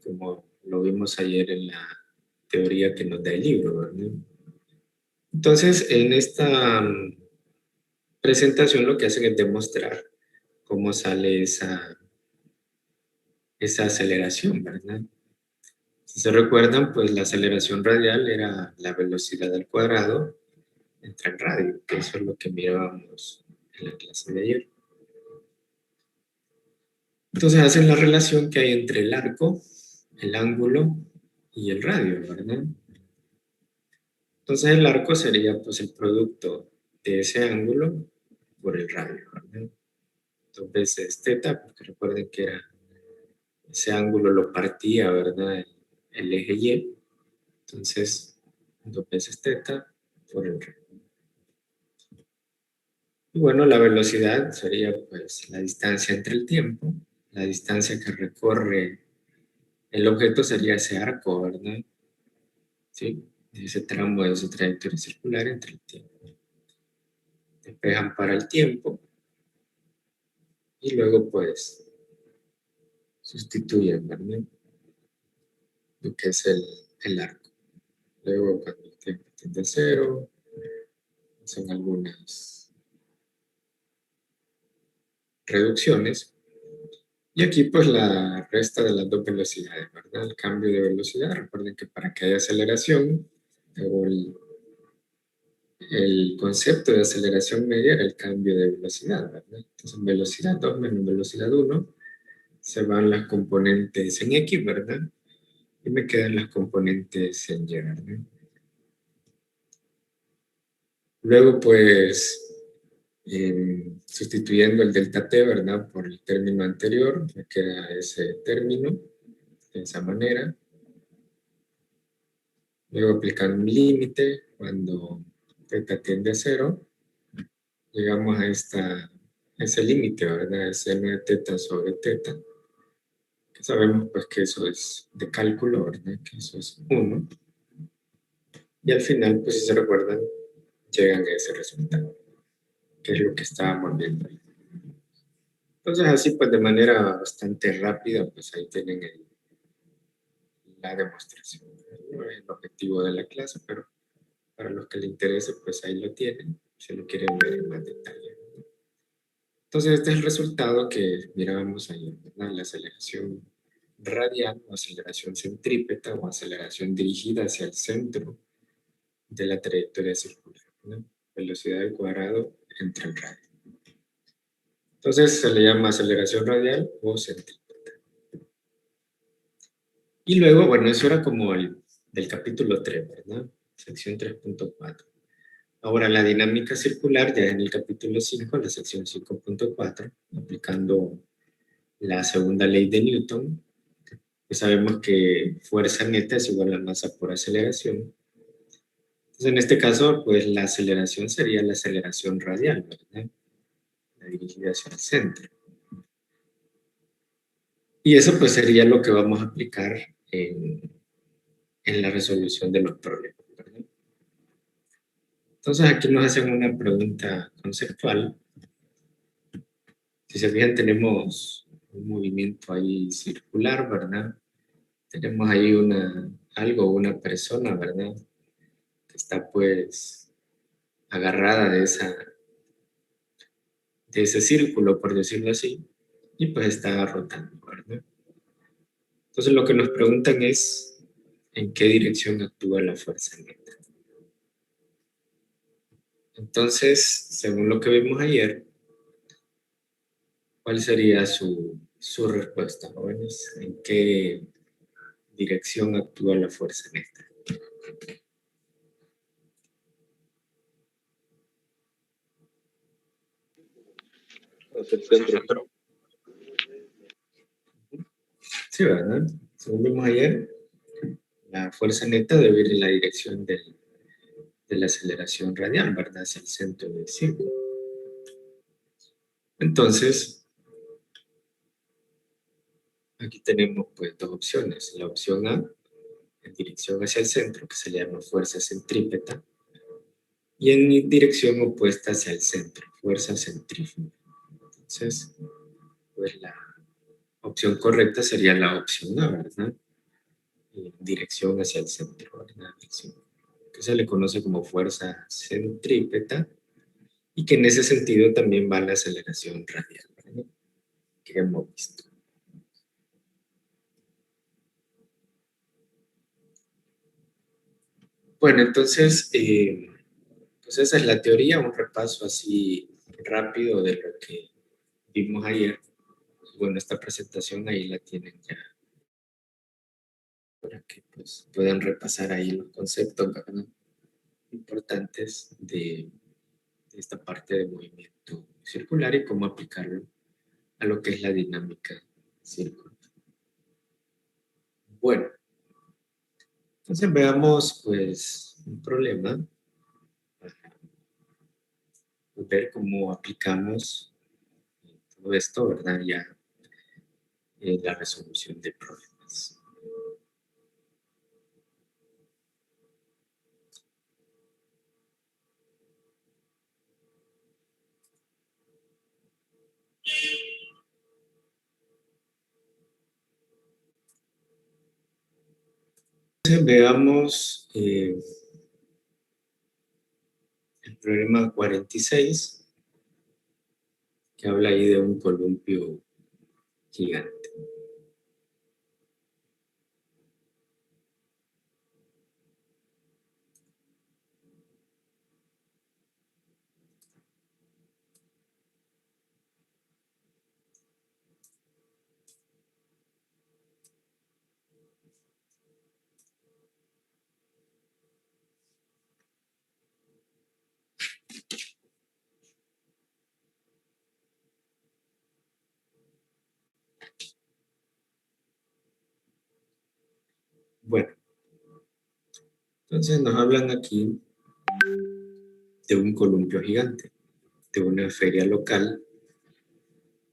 como lo vimos ayer en la teoría que nos da el libro, ¿verdad? Entonces, en esta presentación lo que hacen es demostrar cómo sale esa aceleración, ¿verdad? Si se recuerdan, pues la aceleración radial era la velocidad al cuadrado entre el radio, que eso es lo que mirábamos en la clase de ayer. Entonces hacen la relación que hay entre el arco, el ángulo y el radio, ¿verdad? Entonces el arco sería pues el producto de ese ángulo por el radio, ¿verdad? 2 veces teta, porque recuerden que era ese ángulo lo partía, ¿verdad? El eje Y. Entonces, 2 veces teta por el radio. Y bueno, la velocidad sería pues la distancia entre el tiempo, la distancia que recorre el objeto sería ese arco, ¿verdad? ¿Sí? Ese tramo de su trayectoria circular entre el tiempo. Despejan para el tiempo y luego pues sustituyen, ¿verdad? Lo que es el arco. Luego cuando el tiempo tiende a cero, hacen algunas reducciones. Y aquí pues la resta de las dos velocidades, ¿verdad? El cambio de velocidad. Recuerden que para que haya aceleración, o el concepto de aceleración media era el cambio de velocidad, ¿verdad? Entonces velocidad 2 menos velocidad 1, se van las componentes en X, ¿verdad? Y me quedan las componentes en Y, ¿verdad? Luego pues sustituyendo el delta t, ¿verdad? Por el término anterior, me queda ese término de esa manera. Luego aplicando un límite cuando θ tiende a 0, llegamos a ese límite, ¿verdad? Es n de θ sobre θ. Que sabemos pues que eso es de cálculo, ¿verdad? Que eso es 1. Y al final, pues si se recuerdan, llegan a ese resultado, que es lo que estábamos viendo ahí. Entonces así pues de manera bastante rápida, pues ahí tienen la demostración. No es el objetivo de la clase, pero para los que les interese, pues ahí lo tienen, si lo quieren ver en más detalle. Entonces este es el resultado que mirábamos ayer, ¿verdad? La aceleración radial o aceleración centrípeta o aceleración dirigida hacia el centro de la trayectoria circular, ¿no? Velocidad al cuadrado entre el radio. Entonces se le llama aceleración radial o centrípeta. Y luego, bueno, eso era como del capítulo 3, ¿verdad? Sección 3.4. Ahora la dinámica circular ya en el capítulo 5, la sección 5.4, aplicando la segunda ley de Newton, pues sabemos que fuerza neta es igual a masa por aceleración. Entonces, en este caso, pues la aceleración sería la aceleración radial, ¿verdad? La dirigida hacia el centro. Y eso pues sería lo que vamos a aplicar en la resolución de los problemas, ¿verdad? Entonces aquí nos hacen una pregunta conceptual. Si se fijan, tenemos un movimiento ahí circular, ¿verdad? Tenemos ahí una persona, ¿verdad? Que está pues agarrada de ese círculo, por decirlo así, y pues está rotando, ¿verdad? Entonces lo que nos preguntan es en qué dirección actúa la fuerza neta. Entonces, según lo que vimos ayer, ¿cuál sería su respuesta, jóvenes? ¿En qué dirección actúa la fuerza neta? Hacia el centro. Sí, ¿verdad? Según vimos ayer, la fuerza neta debe ir en la dirección de la aceleración radial, ¿verdad? Hacia el centro del círculo. Entonces, aquí tenemos pues dos opciones. La opción A, en dirección hacia el centro, que se le llama fuerza centrípeta, y en dirección opuesta hacia el centro, fuerza centrífuga. Entonces, pues la opción correcta sería la opción A, ¿verdad? dirección hacia el centro, ¿verdad? Que se le conoce como fuerza centrípeta, y que en ese sentido también va la aceleración radial, ¿verdad? Que hemos visto. Bueno, entonces, pues esa es la teoría, un repaso así rápido de lo que vimos ayer. Bueno, esta presentación ahí la tienen ya para que pues, puedan repasar ahí los conceptos, ¿verdad?, importantes de esta parte de movimiento circular y cómo aplicarlo a lo que es la dinámica circular. Bueno, entonces veamos pues un problema, ver cómo aplicamos todo esto, ¿verdad? Ya la resolución de problemas. Entonces veamos el problema 46, que habla ahí de un columpio gigante. Bueno, entonces nos hablan aquí de un columpio gigante, de una feria local,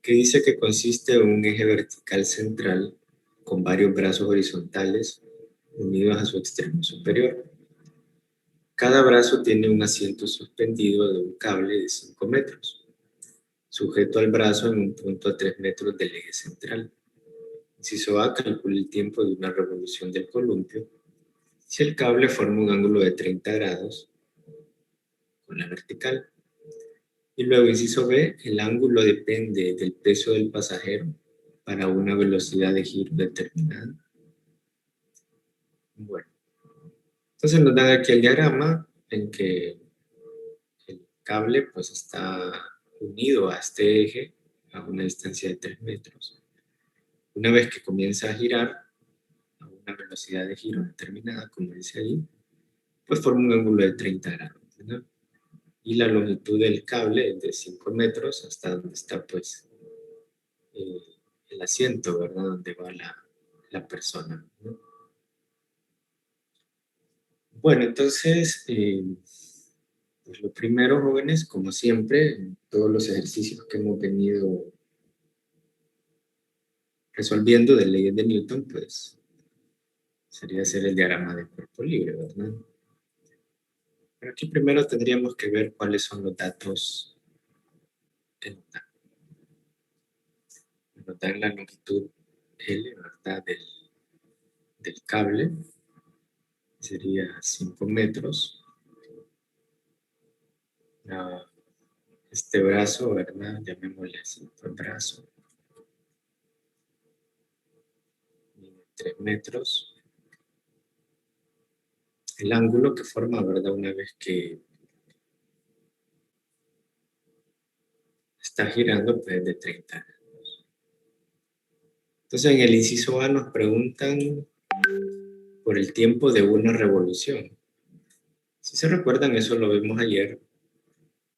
que dice que consiste en un eje vertical central con varios brazos horizontales unidos a su extremo superior. Cada brazo tiene un asiento suspendido de un cable de 5 metros, sujeto al brazo en un punto a 3 metros del eje central. Inciso A, calcula el tiempo de una revolución del columpio si el cable forma un ángulo de 30 grados con la vertical. Y luego, inciso B, el ángulo depende del peso del pasajero para una velocidad de giro determinada. Bueno, entonces nos dan aquí el diagrama en que el cable pues está unido a este eje a una distancia de 3 metros. Una vez que comienza a girar a una velocidad de giro determinada, como dice ahí, pues forma un ángulo de 30 grados, ¿no? Y la longitud del cable es de 5 metros hasta donde está pues el asiento, ¿verdad? Donde va la persona, ¿no? Bueno, entonces, pues lo primero, jóvenes, como siempre, en todos los ejercicios que hemos venido resolviendo de leyes de Newton, pues sería hacer el diagrama de cuerpo libre, ¿verdad? Pero aquí primero tendríamos que ver cuáles son los datos que nos dan. Nos dan la longitud L, ¿verdad? Del cable, sería 5 metros. Este brazo, ¿verdad? Llamémosle así, el brazo. 3 metros. El ángulo que forma, ¿verdad? Una vez que está girando, pues de 30 grados. Entonces, en el inciso A nos preguntan por el tiempo de una revolución. Si se recuerdan, eso lo vimos ayer,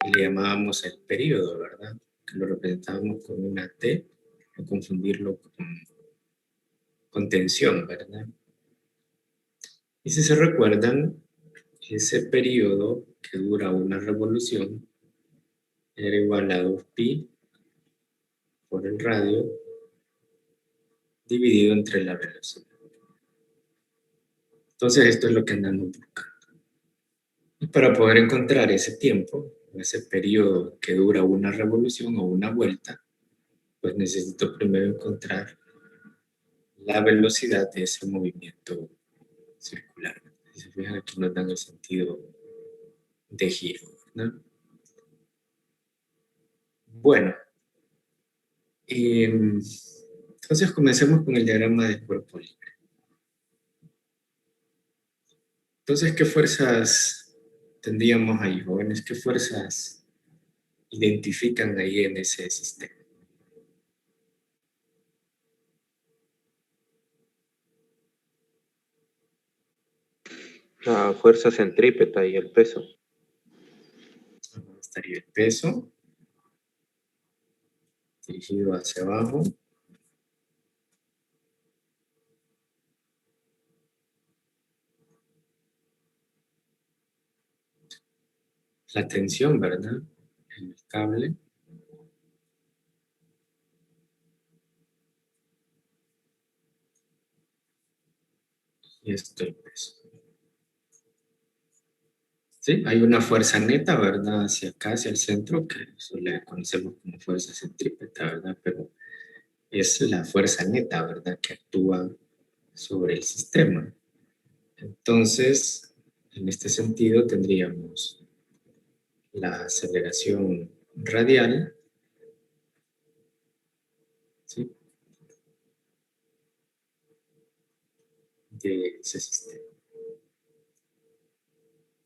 y le llamábamos el periodo, ¿verdad? Que lo representábamos con una T, o confundirlo con tensión, ¿verdad? Y si se recuerdan, ese periodo que dura una revolución era igual a 2pi por el radio dividido entre la velocidad. Entonces esto es lo que andamos buscando. Y para poder encontrar ese tiempo, ese periodo que dura una revolución o una vuelta, pues necesito primero encontrar la velocidad de ese movimiento circular. Si se fijan, aquí nos dan el sentido de giro, ¿no? Bueno, entonces comencemos con el diagrama del cuerpo libre. Entonces, ¿qué fuerzas tendríamos ahí, jóvenes? ¿Qué fuerzas identifican ahí en ese sistema? La fuerza centrípeta y el peso. Estaría el peso dirigido hacia abajo. La tensión, ¿verdad? En el cable. Y esto el peso. Sí, hay una fuerza neta, ¿verdad? Hacia acá, hacia el centro, que eso le conocemos como fuerza centrípeta, ¿verdad? Pero es la fuerza neta, ¿verdad? Que actúa sobre el sistema. Entonces, en este sentido, tendríamos la aceleración radial, ¿sí? De ese sistema.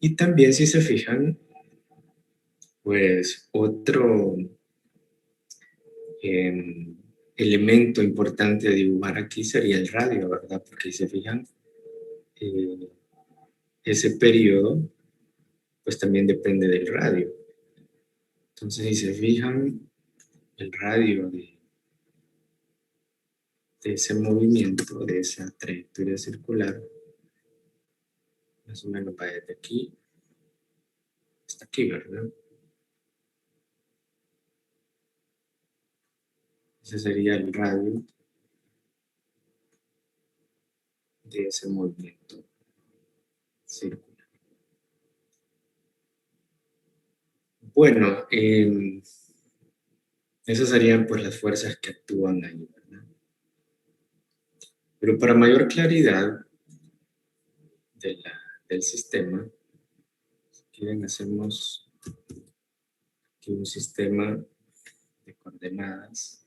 Y también, si se fijan, pues otro elemento importante a dibujar aquí sería el radio, ¿verdad? Porque si se fijan, ese periodo, pues también depende del radio. Entonces, si se fijan, el radio de ese movimiento, de esa trayectoria circular, más o menos va desde aquí hasta aquí, ¿verdad? Ese sería el radio de ese movimiento circular. Bueno, esas serían pues las fuerzas que actúan ahí, ¿verdad? Pero para mayor claridad del sistema, si quieren hacemos aquí un sistema de coordenadas.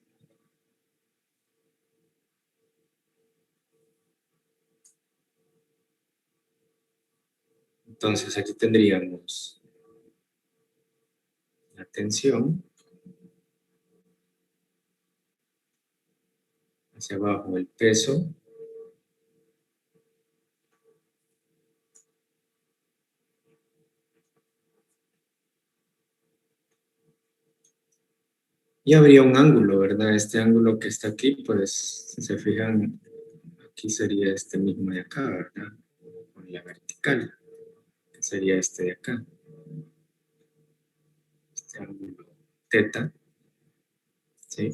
Entonces aquí tendríamos la tensión, hacia abajo el peso, y habría un ángulo, ¿verdad? Este ángulo que está aquí, pues, si se fijan, aquí sería este mismo de acá, ¿verdad? Con la vertical, que sería este de acá. Este ángulo teta, ¿sí?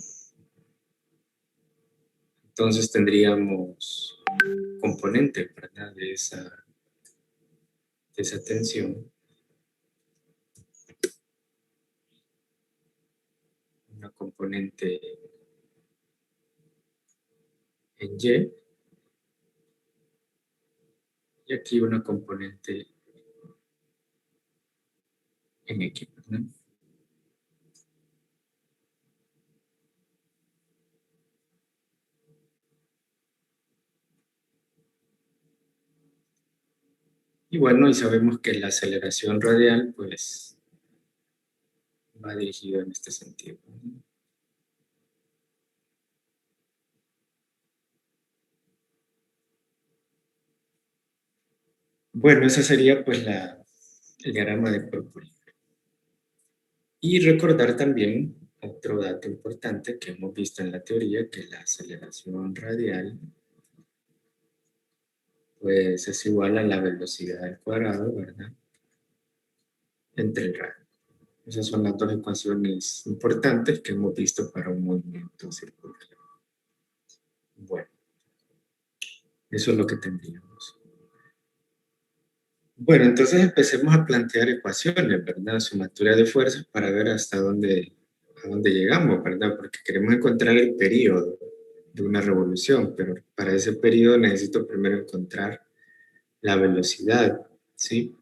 Entonces tendríamos componente, ¿verdad? De esa tensión. Una componente en Y. Y aquí una componente en X, ¿verdad? Y bueno, y sabemos que la aceleración radial, pues, va dirigido en este sentido. Bueno, ese sería pues el diagrama de cuerpo libre. Y recordar también otro dato importante que hemos visto en la teoría, que la aceleración radial pues es igual a la velocidad al cuadrado, ¿verdad? Entre el radio. Esas son las dos ecuaciones importantes que hemos visto para un movimiento circular. Bueno, eso es lo que tendríamos. Bueno, entonces empecemos a plantear ecuaciones, ¿verdad? Sumatoria de fuerzas para ver hasta a dónde llegamos, ¿verdad? Porque queremos encontrar el periodo de una revolución, pero para ese periodo necesito primero encontrar la velocidad, ¿sí?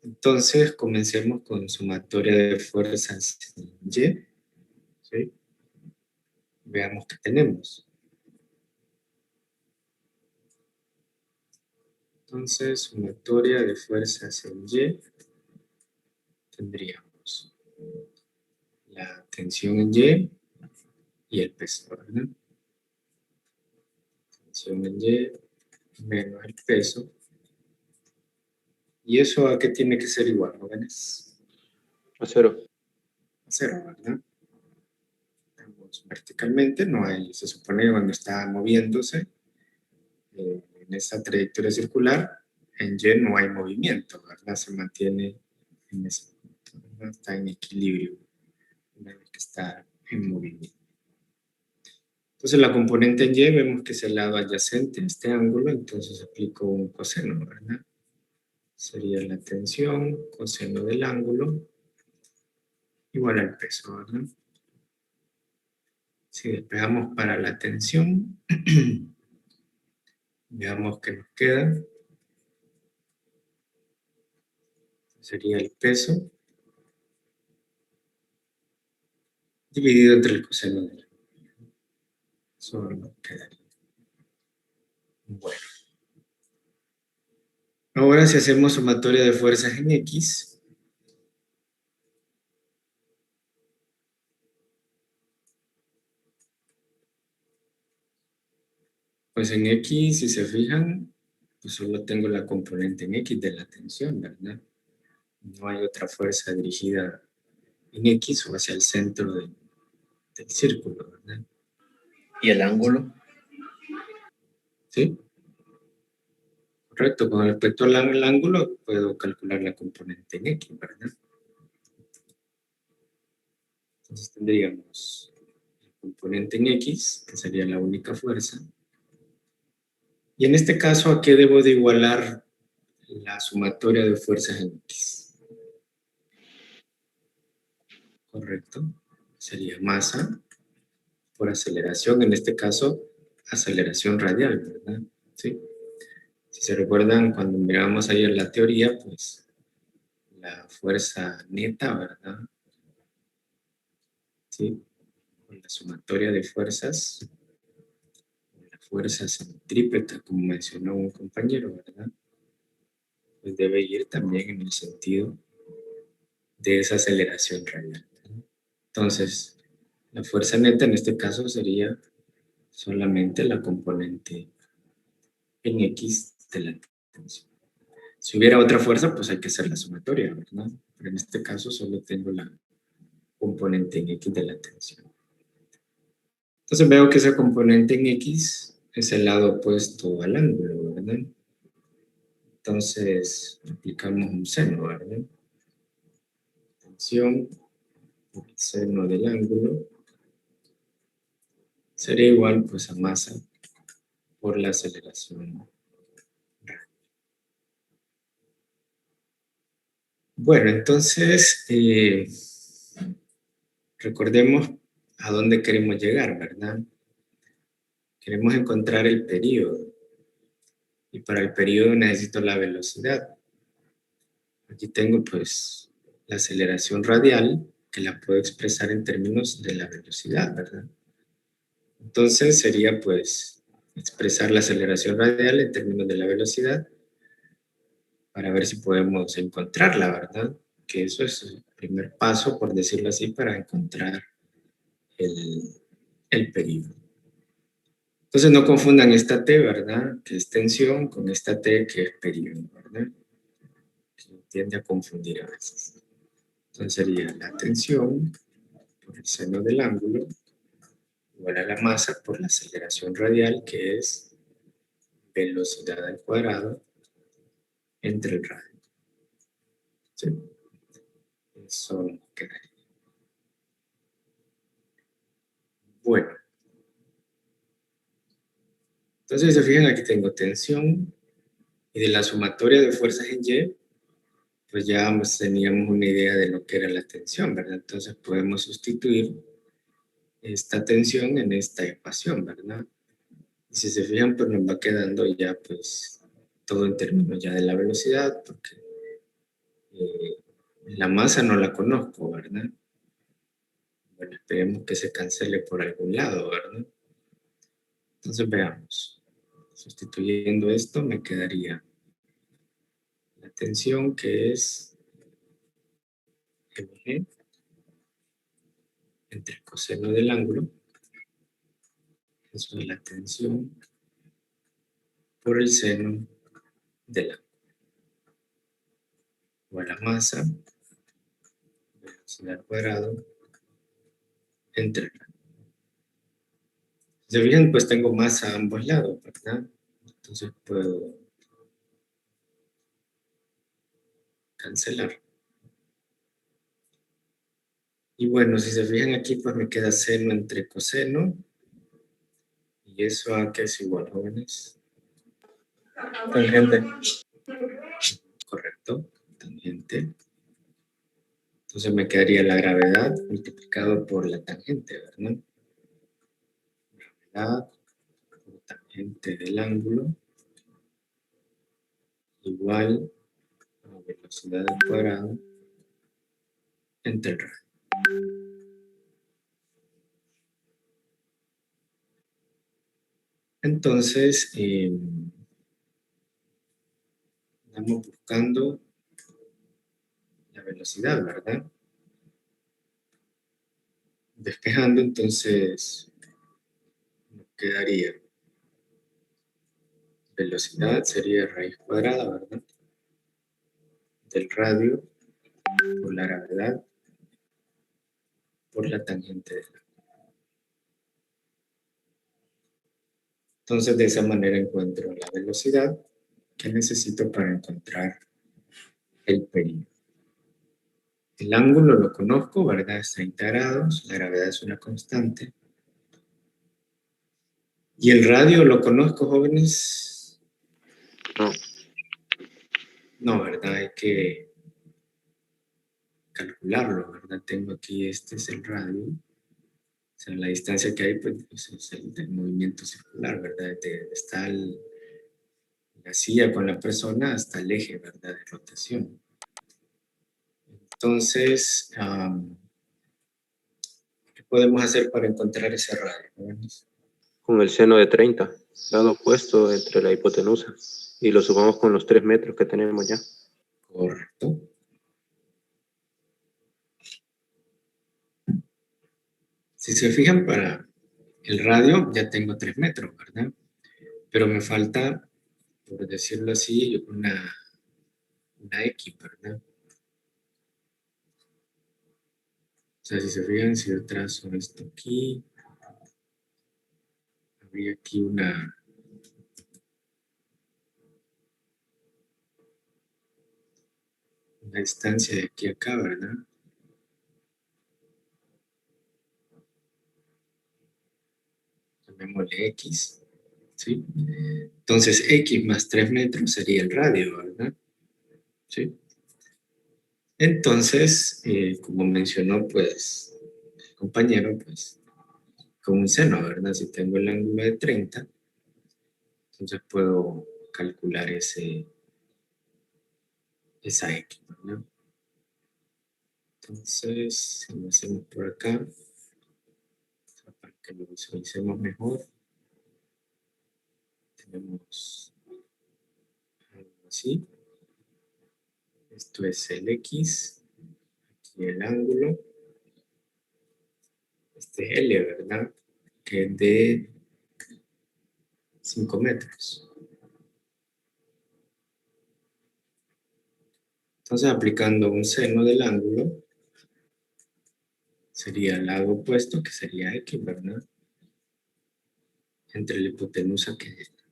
Entonces, comencemos con sumatoria de fuerzas en Y, ¿sí? Veamos qué tenemos. Entonces, sumatoria de fuerzas en Y, tendríamos la tensión en y el peso, ¿verdad? Tensión en Y menos el peso. ¿Y eso a qué tiene que ser igual, jóvenes? A 0. A 0, ¿verdad? Estamos verticalmente, no hay, se supone que cuando está moviéndose en esa trayectoria circular, en Y no hay movimiento, ¿verdad? Se mantiene en ese punto, ¿verdad? Está en equilibrio, una vez que está en movimiento. Entonces la componente en Y vemos que es el lado adyacente a este ángulo, entonces aplico un coseno, ¿verdad? Sería la tensión, coseno del ángulo, igual al peso, ¿verdad? Si despejamos para la tensión, veamos qué nos queda. Sería el peso dividido entre el coseno del ángulo. Eso nos quedaría. Bueno. Ahora si hacemos sumatoria de fuerzas en X, pues en X, si se fijan, pues solo tengo la componente en X de la tensión, ¿verdad? No hay otra fuerza dirigida en X o hacia el centro del círculo, ¿verdad? ¿Y el ángulo? ¿Sí? Correcto, con respecto al ángulo puedo calcular la componente en X, ¿verdad? Entonces tendríamos la componente en X, que sería la única fuerza. Y en este caso, ¿a qué debo de igualar la sumatoria de fuerzas en X? Correcto. Sería masa por aceleración, en este caso, aceleración radial, ¿verdad? Sí. Si se recuerdan, cuando mirábamos ayer la teoría, pues la fuerza neta, ¿verdad? Sí. Con la sumatoria de fuerzas, la fuerza centrípeta, como mencionó un compañero, ¿verdad? Pues debe ir también en el sentido de esa aceleración radial, ¿verdad? Entonces, la fuerza neta en este caso sería solamente la componente en X de la tensión. Si hubiera otra fuerza, pues hay que hacer la sumatoria, ¿verdad? Pero en este caso solo tengo la componente en X de la tensión. Entonces veo que esa componente en X es el lado opuesto al ángulo, ¿verdad? Entonces aplicamos un seno, ¿verdad? Tensión por el seno del ángulo sería igual pues a masa por la aceleración. Bueno, entonces recordemos a dónde queremos llegar, ¿verdad? Queremos encontrar el período. Y para el período necesito la velocidad. Aquí tengo pues la aceleración radial, que la puedo expresar en términos de la velocidad, ¿verdad? Entonces sería pues expresar la aceleración radial en términos de la velocidad para ver si podemos encontrarla, ¿verdad? Que eso es el primer paso, por decirlo así, para encontrar el período. Entonces no confundan esta T, ¿verdad? Que es tensión con esta T que es período, ¿verdad? Que tiende a confundir a veces. Entonces sería la tensión por el seno del ángulo igual a la masa por la aceleración radial, que es velocidad al cuadrado entre el radio. ¿Sí? Eso nos quedaría. Bueno. Entonces, si se fijan, aquí tengo tensión y de la sumatoria de fuerzas en Y, pues ya teníamos una idea de lo que era la tensión, ¿verdad? Entonces podemos sustituir esta tensión en esta ecuación, ¿verdad? Y si se fijan, pues nos va quedando ya pues todo en términos ya de la velocidad, porque la masa no la conozco, ¿verdad? Bueno, esperemos que se cancele por algún lado, ¿verdad? Entonces veamos. Sustituyendo esto me quedaría la tensión que es mg entre el coseno del ángulo. Eso es la tensión por el seno del ángulo. O la masa, velocidad al cuadrado, entre el ángulo. Si se fijan, pues tengo masa a ambos lados, ¿verdad? Entonces puedo cancelar. Y bueno, si se fijan aquí, pues me queda seno entre coseno. ¿Y eso a qué es igual, jóvenes? Tangente. Correcto, tangente. Entonces me quedaría la gravedad multiplicado por la tangente, ¿verdad? Gravedad por tangente del ángulo igual a velocidad al cuadrado entre el radio. Entonces, estamos buscando la velocidad, ¿verdad? Despejando, entonces, nos quedaría velocidad, sería raíz cuadrada, ¿verdad? Del radio por la gravedad por la tangente del ángulo. Entonces, de esa manera encuentro la velocidad que necesito para encontrar el período. El ángulo lo conozco, ¿verdad? Es 30 grados, la gravedad es una constante. ¿Y el radio lo conozco, jóvenes? No. No, ¿verdad? Hay que calcularlo, ¿verdad? Tengo aquí, este es el radio. O sea, la distancia que hay, pues es el del movimiento circular, ¿verdad? Está la silla con la persona hasta el eje, ¿verdad? De rotación. Entonces, ¿qué podemos hacer para encontrar ese radio, jóvenes? Con el seno de 30, lado opuesto entre la hipotenusa. Y lo sumamos con los 3 metros que tenemos ya. Correcto. Si se fijan, para el radio ya tengo 3 metros, ¿verdad? Pero me falta, por decirlo así, una X, ¿verdad? O sea, si se fijan, si yo trazo esto aquí, habría aquí una distancia de aquí a acá, ¿verdad? Llamémosle X, ¿sí? Entonces, X más 3 metros sería el radio, ¿verdad? ¿Sí? Entonces, como mencionó, pues, el compañero, pues, con un seno, ¿verdad? Si tengo el ángulo de 30, entonces puedo calcular esa X, ¿verdad? Entonces, si lo hacemos por acá, para que lo visualicemos mejor, tenemos algo así. Esto es el X, aquí el ángulo. Este es L, ¿verdad? Que es de 5 metros. Entonces, aplicando un seno del ángulo, sería el lado opuesto, que sería X, ¿verdad? Entre la hipotenusa que es esta.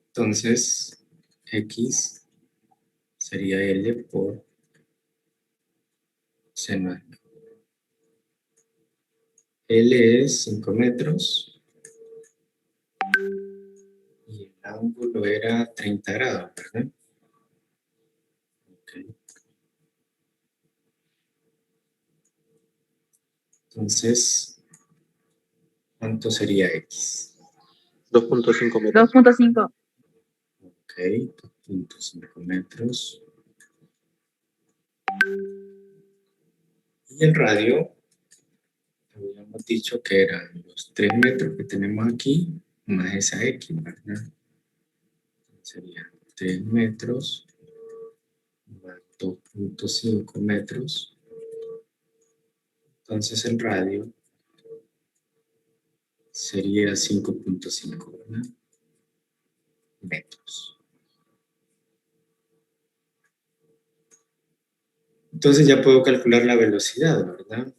Entonces, X sería L por seno del ángulo. L es 5 metros y el ángulo era 30 grados, ¿verdad? Okay. Entonces, ¿cuánto sería X? 2.5 metros. 2.5. Ok, 2.5 metros. Y el radio, habíamos dicho que eran los 3 metros que tenemos aquí, más esa X, ¿verdad? Sería 3 metros más 2.5 metros. Entonces el radio sería 5.5, ¿verdad? Metros. Entonces ya puedo calcular la velocidad, ¿verdad?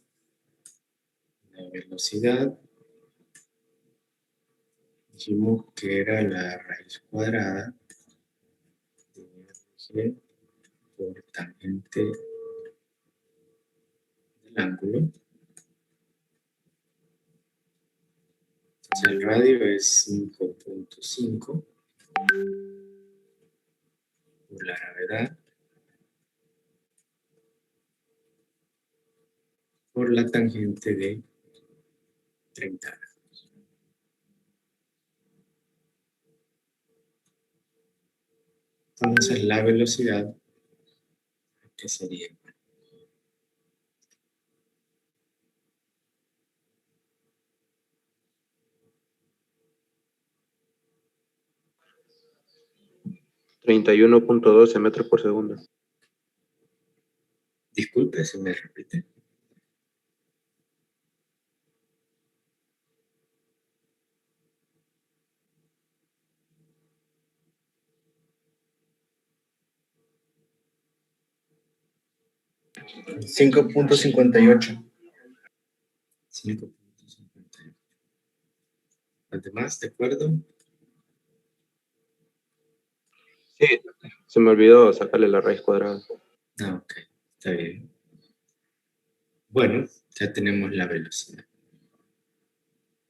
La velocidad, dijimos que era la raíz cuadrada de G por tangente del ángulo. Entonces el radio es 5.5 por la gravedad por la tangente de 30 grados. Entonces la velocidad, ¿qué sería? $31.12 metros por segundo. Disculpe si me repite. $5.58. 5.58. ¿Los demás, de acuerdo? Sí, se me olvidó sacarle la raíz cuadrada. Ah, ok, está bien. Bueno, ya tenemos la velocidad.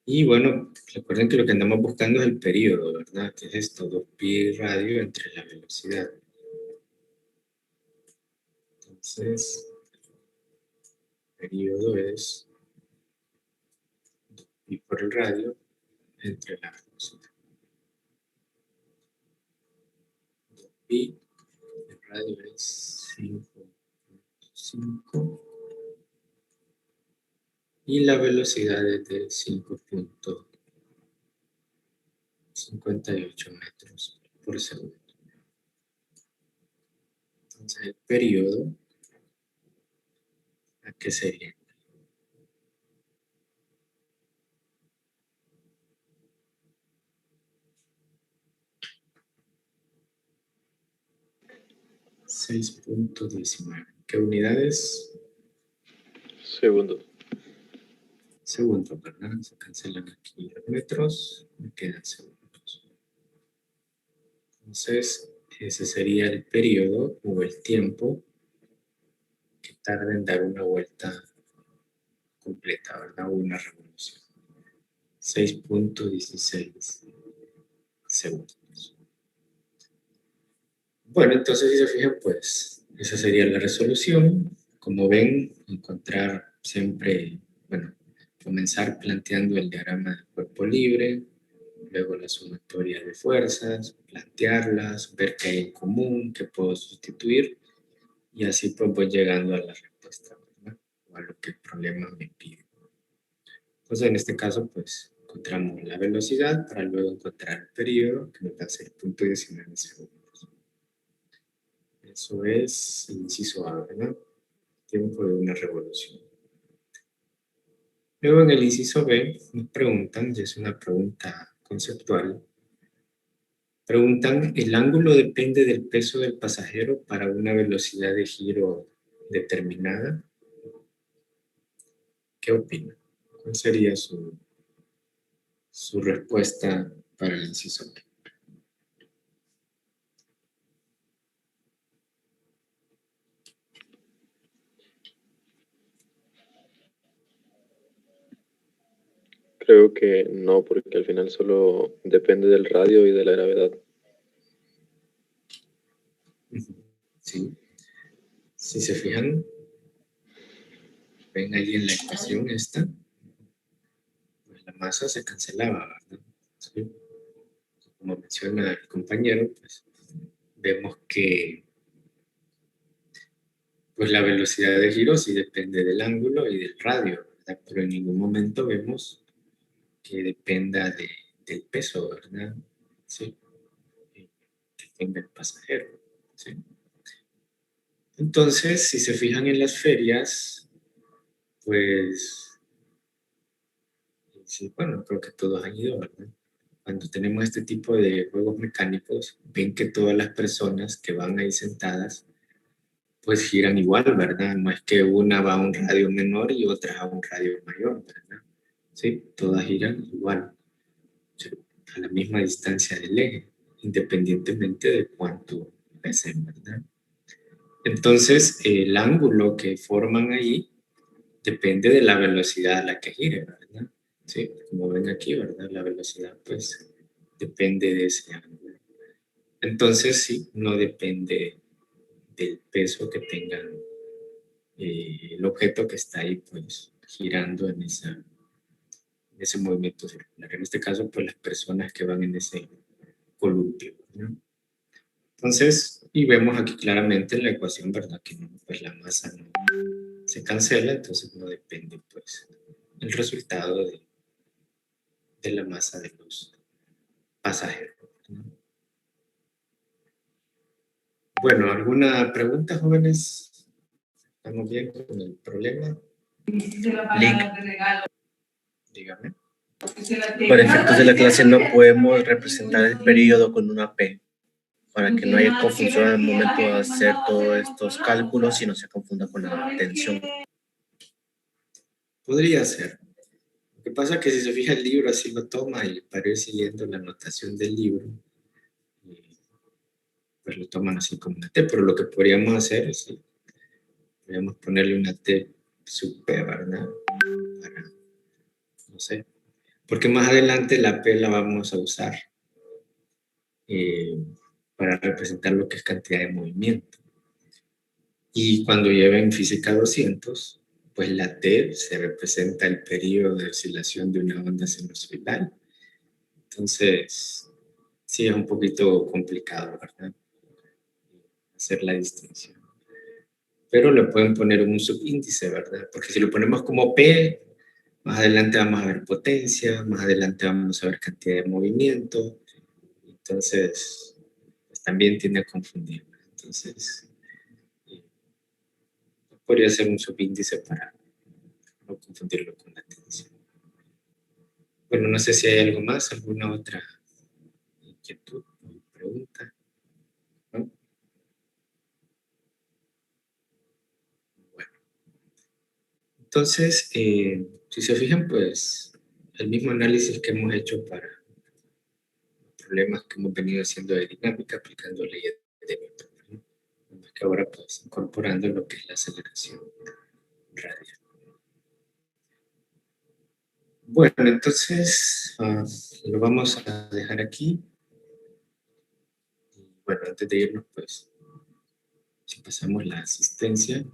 Y bueno, recuerden que lo que andamos buscando es el periodo, ¿verdad? Que es esto, 2pi radio entre la velocidad. Entonces, el periodo es 2pi por el radio entre la velocidad. 2pi, el radio es 5.5 y la velocidad es de 5.58 metros por segundo. Entonces, el periodo, ¿a qué sería? $6.19. ¿Qué unidades? Segundo. Segundos, ¿verdad? Se cancelan aquí los metros, me quedan segundos. Entonces, ese sería el periodo o el tiempo que tarda en dar una vuelta completa, ¿verdad? O una revolución. 6.16 segundos. Bueno, entonces si se fijan, pues esa sería la resolución. Como ven, encontrar siempre, bueno, comenzar planteando el diagrama del cuerpo libre, luego la sumatoria de fuerzas, plantearlas, ver qué hay en común, qué puedo sustituir, y así pues voy llegando a la respuesta, ¿verdad? O a lo que el problema me pide. Entonces en este caso pues encontramos la velocidad para luego encontrar el periodo, que nos va a ser 0.19 segundos. Eso es el inciso A, ¿verdad? Tiempo de una revolución. Luego en el inciso B nos preguntan, y es una pregunta conceptual, preguntan, ¿el ángulo depende del peso del pasajero para una velocidad de giro determinada? ¿Qué opina? ¿Cuál sería su respuesta para el inciso B? Creo que no, porque al final solo depende del radio y de la gravedad. Sí. Si se fijan, ven ahí en la ecuación esta, pues la masa se cancelaba, ¿verdad? ¿Sí? Como menciona el compañero, pues vemos que pues la velocidad de giro sí depende del ángulo y del radio, ¿verdad? Pero en ningún momento vemos que dependa del peso, ¿verdad? Sí. Que tenga el pasajero, ¿sí? Entonces, si se fijan en las ferias, pues, sí, bueno, creo que todos han ido, ¿verdad? Cuando tenemos este tipo de juegos mecánicos, ven que todas las personas que van ahí sentadas, pues giran igual, ¿verdad? No es que una va a un radio menor y otra a un radio mayor, ¿verdad? Sí, todas giran igual, sí, a la misma distancia del eje, independientemente de cuánto pesen, ¿verdad? Entonces, el ángulo que forman ahí depende de la velocidad a la que gire, ¿verdad? Sí, como ven aquí, ¿verdad? La velocidad, pues, depende de ese ángulo. Entonces, sí, no depende del peso que tenga el objeto que está ahí, pues, girando en ese movimiento circular. En este caso, pues, las personas que van en ese columpio, ¿no? Entonces, y vemos aquí claramente en la ecuación, ¿verdad? Que no, pues la masa no se cancela, entonces no depende, pues, el resultado de la masa de los pasajeros, ¿no? Bueno, ¿alguna pregunta, jóvenes? ¿Estamos bien con el problema? Dígame. Para efectos de la clase no podemos representar el periodo con una P, para que no haya confusión al momento de hacer todos estos cálculos y no se confunda con la tensión. Podría ser. Lo que pasa es que si se fija el libro, así lo toma y para ir siguiendo la anotación del libro, pues lo toman así como una T, pero lo que podríamos hacer es, sí, podríamos ponerle una T sub P, ¿verdad? Para, no sé, porque más adelante la P la vamos a usar para representar lo que es cantidad de movimiento. Y cuando lleven física 200, pues la T se representa el periodo de oscilación de una onda sinusoidal. Entonces, sí es un poquito complicado, ¿verdad? Hacer la distinción. Pero le pueden poner un subíndice, ¿verdad? Porque si lo ponemos como P, más adelante vamos a ver potencia, más adelante vamos a ver cantidad de movimiento. Entonces, pues también tiende a confundir. Entonces, podría ser un subíndice para no confundirlo con la tensión. Bueno, no sé si hay algo más, alguna otra inquietud o pregunta, ¿no? Bueno, entonces, si se fijan, pues, el mismo análisis que hemos hecho para problemas que hemos venido haciendo de dinámica, aplicando leyes de Newton, ¿no? Nada que ahora, pues, incorporando lo que es la aceleración radial. Bueno, entonces, lo vamos a dejar aquí. Y bueno, antes de irnos, pues, si pasamos la asistencia.